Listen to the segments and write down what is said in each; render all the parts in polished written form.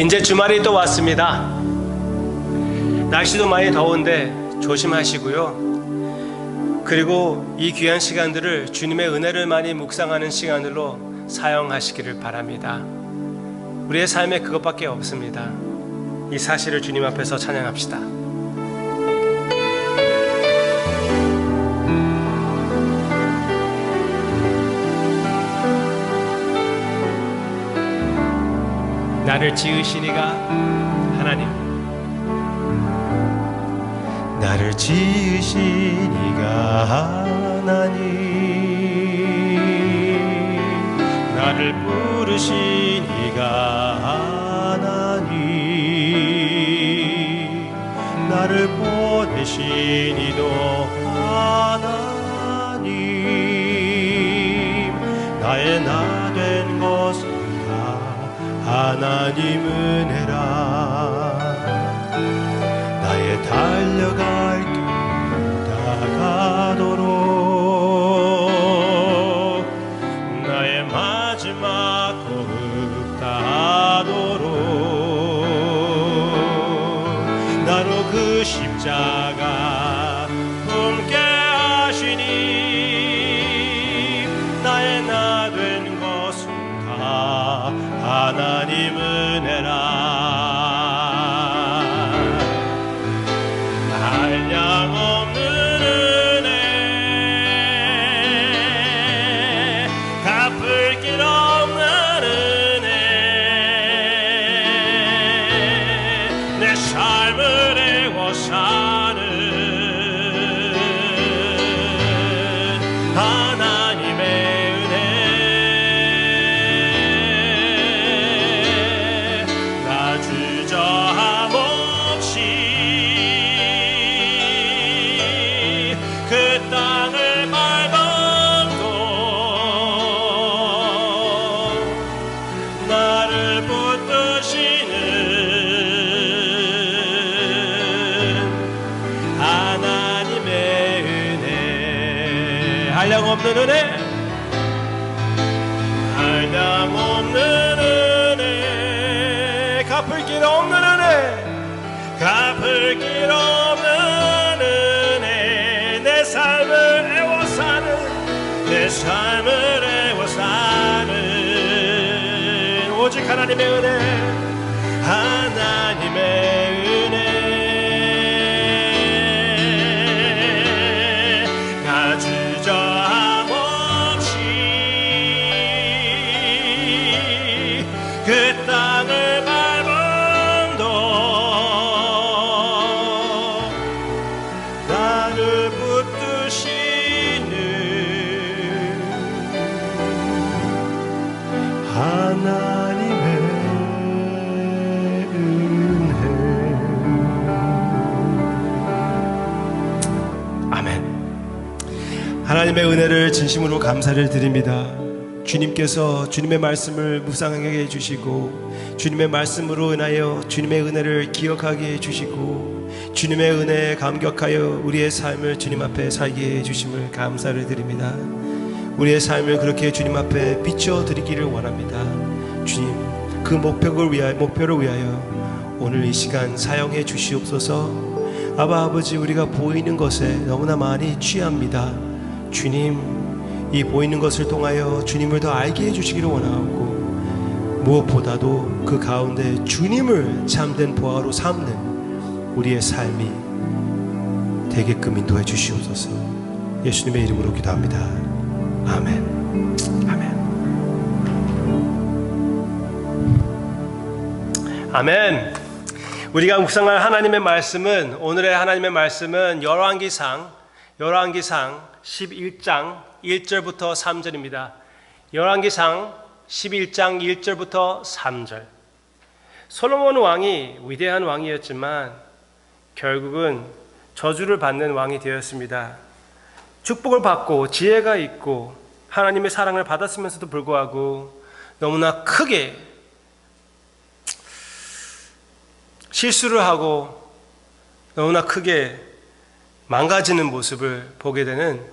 이제 주말이 또 왔습니다. 날씨도 많이 더운데 조심하시고요. 그리고 이 귀한 시간들을 주님의 은혜를 많이 묵상하는 시간으로 사용하시기를 바랍니다. 우리의 삶에 그것밖에 없습니다. 이 사실을 주님 앞에서 찬양합시다. 나를 지으신 이가 하나님, 나를 지으신 이가 하나님, 나를 부르신 이가 하나님, 나를 보내신 이도 하나님, 나의 나 된 것은 하나님 은혜라. 나의 달려갈 길 다가도록, 나의 마지막 호흡 다하도록, 나로 그 십자가 품게 하시니, 나의 나 된 것은 다 하나님 은혜라. 한량없는 은혜, 갚을 길 없는 은혜, 내 삶을 애워 사는 하나님의 한량없는 은혜, 한량없는 은혜, 갚을 길 없는 은혜, 갚을 길 없는 은혜, 내 삶을 애워 사는, 내 삶을 애워 사는 오직 하나님의 은혜, 하나님의 은혜. 그 땅을 밟음도 나를 붙드시는 하나님의 은혜. 아멘. 하나님의 은혜를 진심으로 감사를 드립니다. 주님께서 주님의 말씀을 묵상하게 해주시고, 주님의 말씀으로 인하여 주님의 은혜를 기억하게 해주시고, 주님의 은혜에 감격하여 우리의 삶을 주님 앞에 살게 해주심을 감사를 드립니다. 우리의 삶을 그렇게 주님 앞에 비춰드리기를 원합니다. 주님, 그 목표를 위하여 오늘 이 시간 사용해 주시옵소서. 아버지, 우리가 보이는 것에 너무나 많이 취합니다. 주님, 이 보이는 것을 통하여 주님을 더 알게 해주시기를 원하고, 무엇보다도 그 가운데 주님을 참된 보화로 삼는 우리의 삶이 되게끔 인도해 주시옵소서. 예수님의 이름으로 기도합니다. 아멘. 아멘. 아멘. 우리가 묵상할 하나님의 말씀은, 오늘의 하나님의 말씀은 열왕기상 11장 1절부터 3절입니다. 열왕기상 11장 1절부터 3절. 솔로몬 왕이 위대한 왕이었지만 결국은 저주를 받는 왕이 되었습니다. 축복을 받고 지혜가 있고 하나님의 사랑을 받았으면서도 불구하고 너무나 크게 실수를 하고 너무나 크게 망가지는 모습을 보게 되는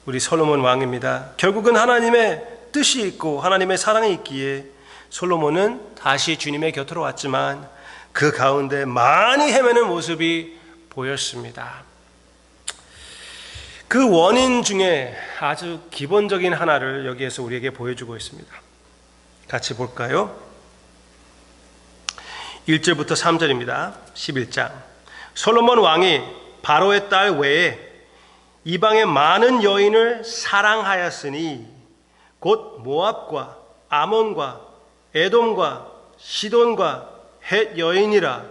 우리 솔로몬 왕입니다. 결국은 하나님의 뜻이 있고 하나님의 사랑이 있기에 솔로몬은 다시 주님의 곁으로 왔지만 그 가운데 많이 헤매는 모습이 보였습니다. 그 원인 중에 아주 기본적인 하나를 여기에서 우리에게 보여주고 있습니다. 같이 볼까요? 1절부터 3절입니다. 11장. 솔로몬 왕이 바로의 딸 외에 이방의 많은 여인을 사랑하였으니 곧 모압과 아몬과 에돔과 시돈과 헷 여인이라.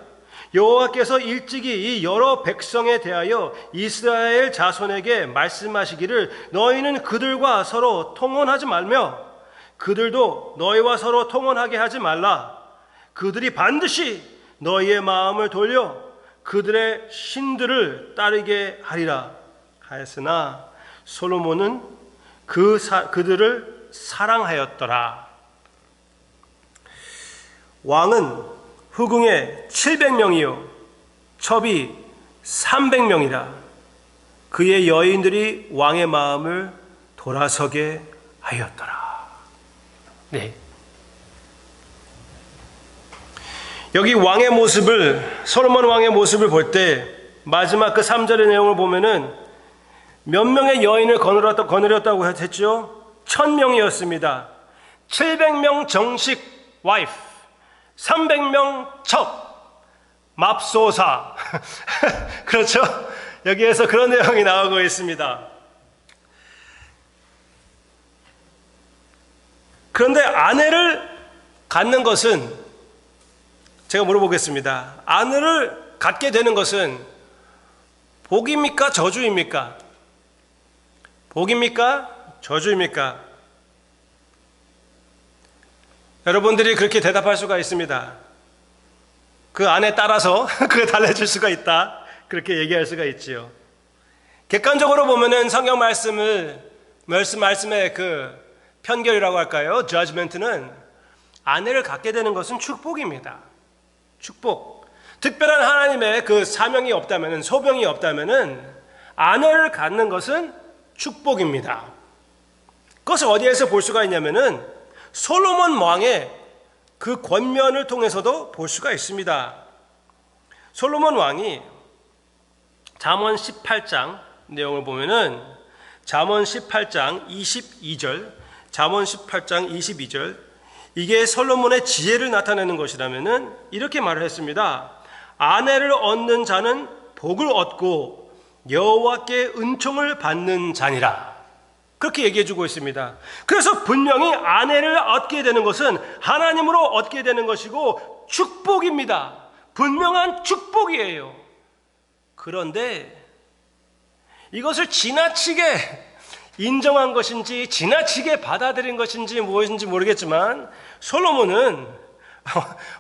여호와께서 일찍이 이 여러 백성에 대하여 이스라엘 자손에게 말씀하시기를 너희는 그들과 서로 통혼하지 말며 그들도 너희와 서로 통혼하게 하지 말라. 그들이 반드시 너희의 마음을 돌려 그들의 신들을 따르게 하리라 하였으나 솔로몬은 그들을 사랑하였더라. 왕은 후궁에 700명이요 첩이 300명이라. 그의 여인들이 왕의 마음을 돌아서게 하였더라. 네. 여기 왕의 모습을, 솔로몬 왕의 모습을 볼 때 마지막 그 3절의 내용을 보면은 몇 명의 여인을 거느렸다고 했죠? 1000명이었습니다. 700명 정식 와이프, 300명 첩, 맙소사. 그렇죠? 여기에서 그런 내용이 나오고 있습니다. 그런데 아내를 갖는 것은, 제가 물어보겠습니다. 아내를 갖게 되는 것은 복입니까? 저주입니까? 복입니까? 저주입니까? 여러분들이 그렇게 대답할 수가 있습니다. 그 안에 따라서 그게 달라질 수가 있다. 그렇게 얘기할 수가 있지요. 객관적으로 보면은 성경 말씀의 그 편결이라고 할까요? judgment는 아내를 갖게 되는 것은 축복입니다. 축복. 특별한 하나님의 그 사명이 없다면은, 소명이 없다면은 아내를 갖는 것은 축복입니다. 그것을 어디에서 볼 수가 있냐면은 솔로몬 왕의 그 권면을 통해서도 볼 수가 있습니다. 솔로몬 왕이 잠언 18장 내용을 보면은 잠언 18장 22절, 잠언 18장 22절, 이게 솔로몬의 지혜를 나타내는 것이라면은 이렇게 말을 했습니다. 아내를 얻는 자는 복을 얻고 여호와께 은총을 받는 자니라. 그렇게 얘기해 주고 있습니다. 그래서 분명히 아내를 얻게 되는 것은 하나님으로 얻게 되는 것이고 축복입니다. 분명한 축복이에요. 그런데 이것을 지나치게 인정한 것인지 지나치게 받아들인 것인지 무엇인지 모르겠지만 솔로몬은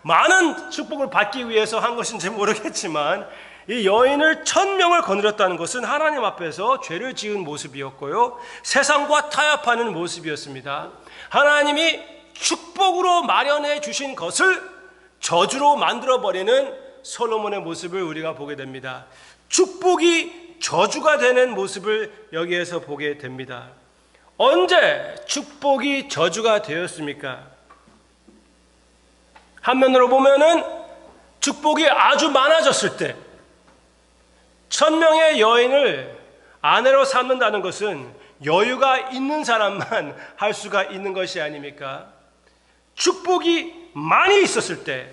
많은 축복을 받기 위해서 한 것인지 모르겠지만 이 여인을 1000명을 거느렸다는 것은 하나님 앞에서 죄를 지은 모습이었고요, 세상과 타협하는 모습이었습니다. 하나님이 축복으로 마련해 주신 것을 저주로 만들어버리는 솔로몬의 모습을 우리가 보게 됩니다. 축복이 저주가 되는 모습을 여기에서 보게 됩니다. 언제 축복이 저주가 되었습니까? 한면으로 보면은 축복이 아주 많아졌을 때, 1000명의 여인을 아내로 삼는다는 것은 여유가 있는 사람만 할 수가 있는 것이 아닙니까? 축복이 많이 있었을 때,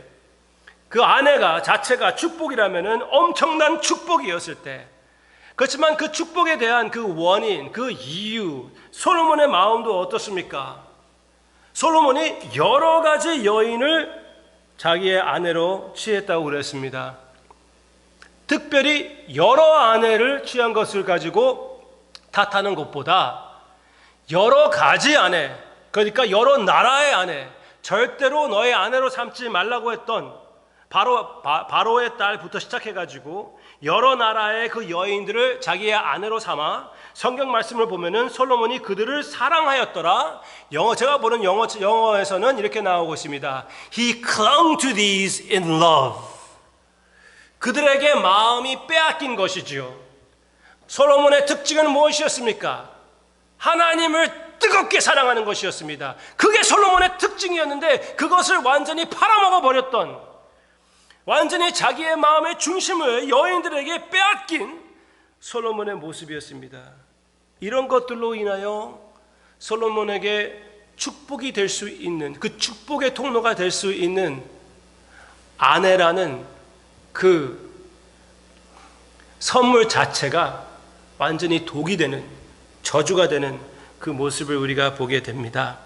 그 아내가 자체가 축복이라면은 엄청난 축복이었을 때, 그렇지만 그 축복에 대한 그 원인, 그 이유, 솔로몬의 마음도 어떻습니까? 솔로몬이 여러 가지 여인을 자기의 아내로 취했다고 그랬습니다. 특별히 여러 아내를 취한 것을 가지고 탓하는 것보다 여러 가지 아내, 그러니까 여러 나라의 아내, 절대로 너의 아내로 삼지 말라고 했던 바로의 딸부터 시작해가지고 여러 나라의 그 여인들을 자기의 아내로 삼아 성경 말씀을 보면은 솔로몬이 그들을 사랑하였더라. 제가 보는 영어에서는 이렇게 나오고 있습니다. He clung to these in love. 그들에게 마음이 빼앗긴 것이지요. 솔로몬의 특징은 무엇이었습니까? 하나님을 뜨겁게 사랑하는 것이었습니다. 그게 솔로몬의 특징이었는데 그것을 완전히 팔아먹어 버렸던, 완전히 자기의 마음의 중심을 여인들에게 빼앗긴 솔로몬의 모습이었습니다. 이런 것들로 인하여 솔로몬에게 축복이 될 수 있는, 그 축복의 통로가 될 수 있는 아내라는 그 선물 자체가 완전히 독이 되는, 저주가 되는 그 모습을 우리가 보게 됩니다.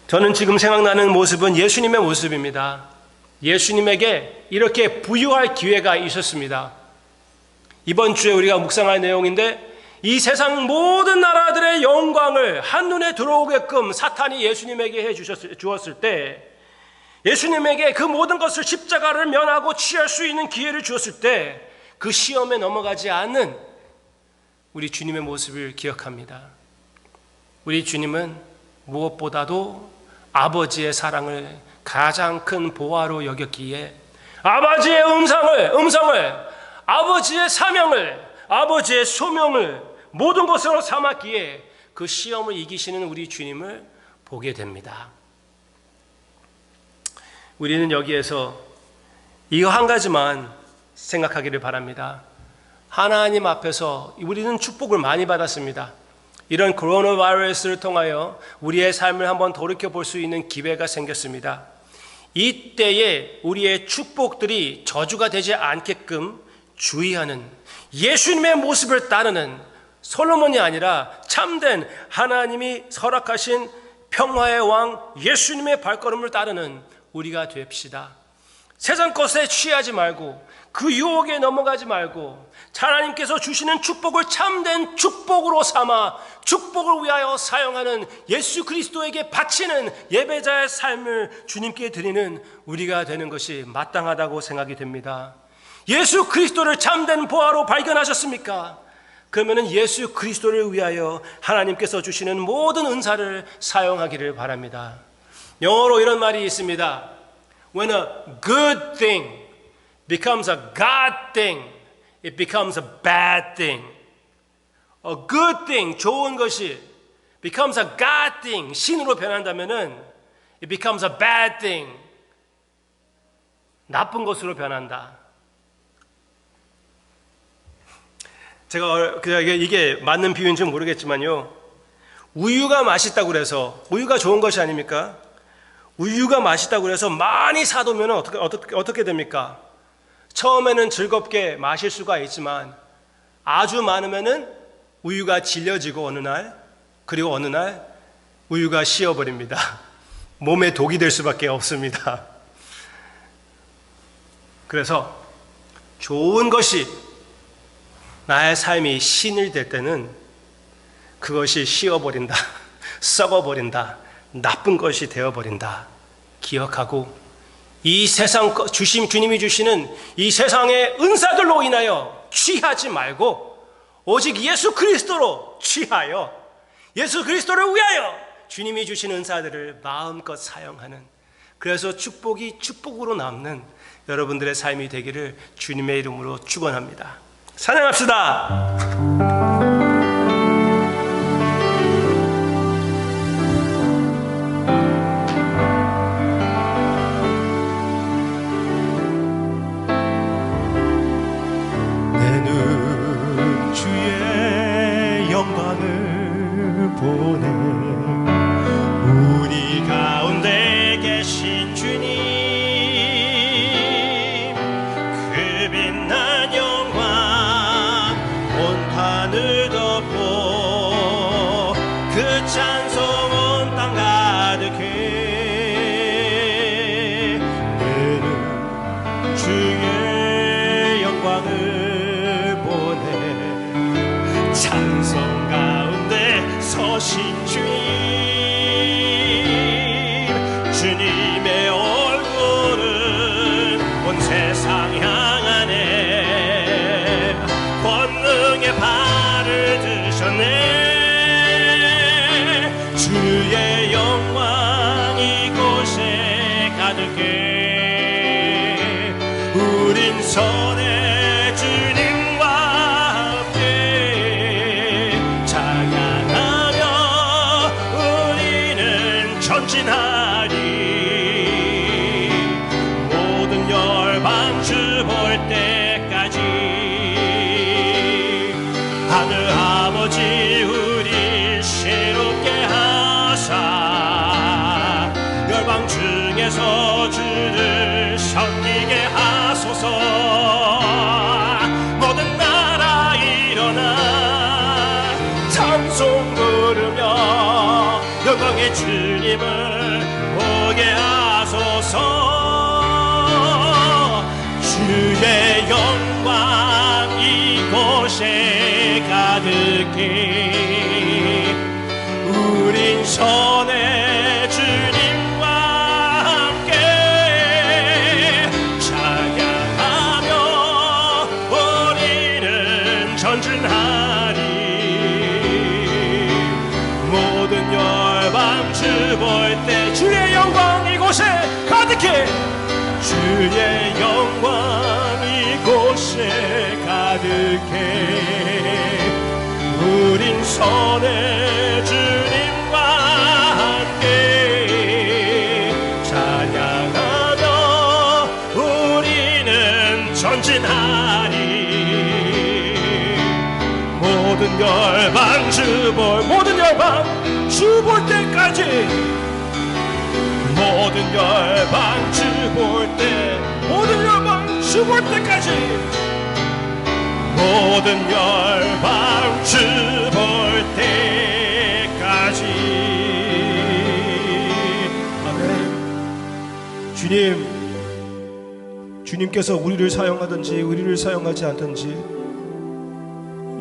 저는 지금 생각나는 모습은 예수님의 모습입니다. 예수님에게 이렇게 부유할 기회가 있었습니다. 이번 주에 우리가 묵상할 내용인데, 이 세상 모든 나라들의 영광을 한눈에 들어오게끔 사탄이 예수님에게 주었을 때, 예수님에게 그 모든 것을, 십자가를 면하고 취할 수 있는 기회를 주었을 때 그 시험에 넘어가지 않는 우리 주님의 모습을 기억합니다. 우리 주님은 무엇보다도 아버지의 사랑을 가장 큰 보화로 여겼기에 아버지의 음성을, 아버지의 사명을, 아버지의 소명을 모든 것으로 삼았기에 그 시험을 이기시는 우리 주님을 보게 됩니다. 우리는 여기에서 이거 한 가지만 생각하기를 바랍니다. 하나님 앞에서 우리는 축복을 많이 받았습니다. 이런 코로나 바이러스를 통하여 우리의 삶을 한번 돌이켜 볼 수 있는 기회가 생겼습니다. 이때에 우리의 축복들이 저주가 되지 않게끔 주의하는, 예수님의 모습을 따르는 솔로몬이 아니라 참된 하나님이 허락하신 평화의 왕 예수님의 발걸음을 따르는 우리가 됩시다. 세상 것에 취하지 말고, 그 유혹에 넘어가지 말고, 하나님께서 주시는 축복을 참된 축복으로 삼아 축복을 위하여 사용하는, 예수 그리스도에게 바치는 예배자의 삶을 주님께 드리는 우리가 되는 것이 마땅하다고 생각이 됩니다. 예수 그리스도를 참된 보화로 발견하셨습니까? 그러면 예수 그리스도를 위하여 하나님께서 주시는 모든 은사를 사용하기를 바랍니다. 영어로 이런 말이 있습니다. When a good thing becomes a God thing, it becomes a bad thing. A good thing, 좋은 것이 becomes a God thing, 신으로 변한다면은 it becomes a bad thing, 나쁜 것으로 변한다. 제가 이게 맞는 비유인지 모르겠지만요, 우유가 맛있다고 그래서, 우유가 좋은 것이 아닙니까? 우유가 맛있다고 그래서 많이 사두면 어떻게 됩니까? 처음에는 즐겁게 마실 수가 있지만 아주 많으면은 우유가 질려지고 어느 날 우유가 식어버립니다. 몸에 독이 될 수밖에 없습니다. 그래서 좋은 것이 나의 삶이 신이 될 때는 그것이 식어버린다, 썩어버린다, 나쁜 것이 되어버린다 기억하고, 이 세상 주님이 주시는 이 세상의 은사들로 인하여 취하지 말고 오직 예수 그리스도로 취하여, 예수 그리스도를 위하여 주님이 주신 은사들을 마음껏 사용하는, 그래서 축복이 축복으로 남는 여러분들의 삶이 되기를 주님의 이름으로 축원합니다. 찬양합시다. 보내 우리 가운데 계신 주님, 그 빛난 영광 온 하늘 덮어 그 찬송 온 땅 가득해. 내는 주의 영광을 보내 찬송 서신 주님의 얼굴은 온 세상 향하네. 권능의 발을 드셨네. 주의 영광 이곳에 가득해. 우린 손에 주님과 함께 찬양하며 우리 전진하리. 모든 열방 주 볼 때까지 하늘 아버지 우리 새롭게 하사 열방 중에서 주를 섬기게 하소서. 모든 나라 일어나 찬송 부르며 영광의 주님을 보게 하소서. 주의 영광 이곳에 가득해 우린 선의 주님과 함께 찬양하며 우리는 전진하리. 모든 열방 주 볼 때 주의 영광 이곳에 가득해 주의 영광 이곳에 가득해 우린 선의 주님과 함께 찬양하며 우리는 전진하리. 모든 열방 주 볼 때까지 모든 열방 주 볼 때 모든 열방 주 볼 때까지 모든 열방 주 볼 때까지. 아멘. 주님께서 우리를 사용하든지 우리를 사용하지 않든지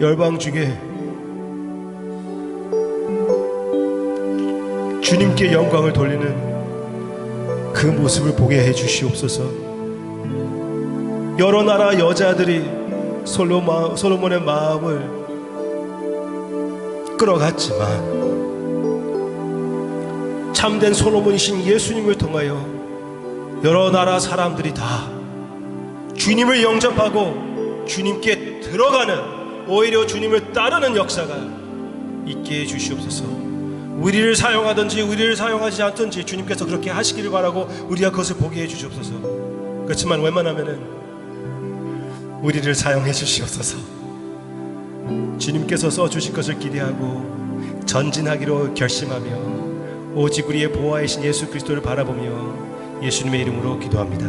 열방 중에 주님께 영광을 돌리는 그 모습을 보게 해주시옵소서. 여러 나라 여자들이 솔로몬의 마음을 끌어갔지만 참된 솔로몬이신 예수님을 통하여 여러 나라 사람들이 다 주님을 영접하고 주님께 들어가는, 오히려 주님을 따르는 역사가 있게 해주시옵소서. 우리를 사용하든지 우리를 사용하지 않든지 주님께서 그렇게 하시기를 바라고 우리가 그것을 보게 해주시옵소서. 그렇지만 웬만하면은 우리를 사용해 주시옵소서. 주님께서 써주실 것을 기대하고 전진하기로 결심하며 오직 우리의 보호하신 예수 그리스도를 바라보며 예수님의 이름으로 기도합니다.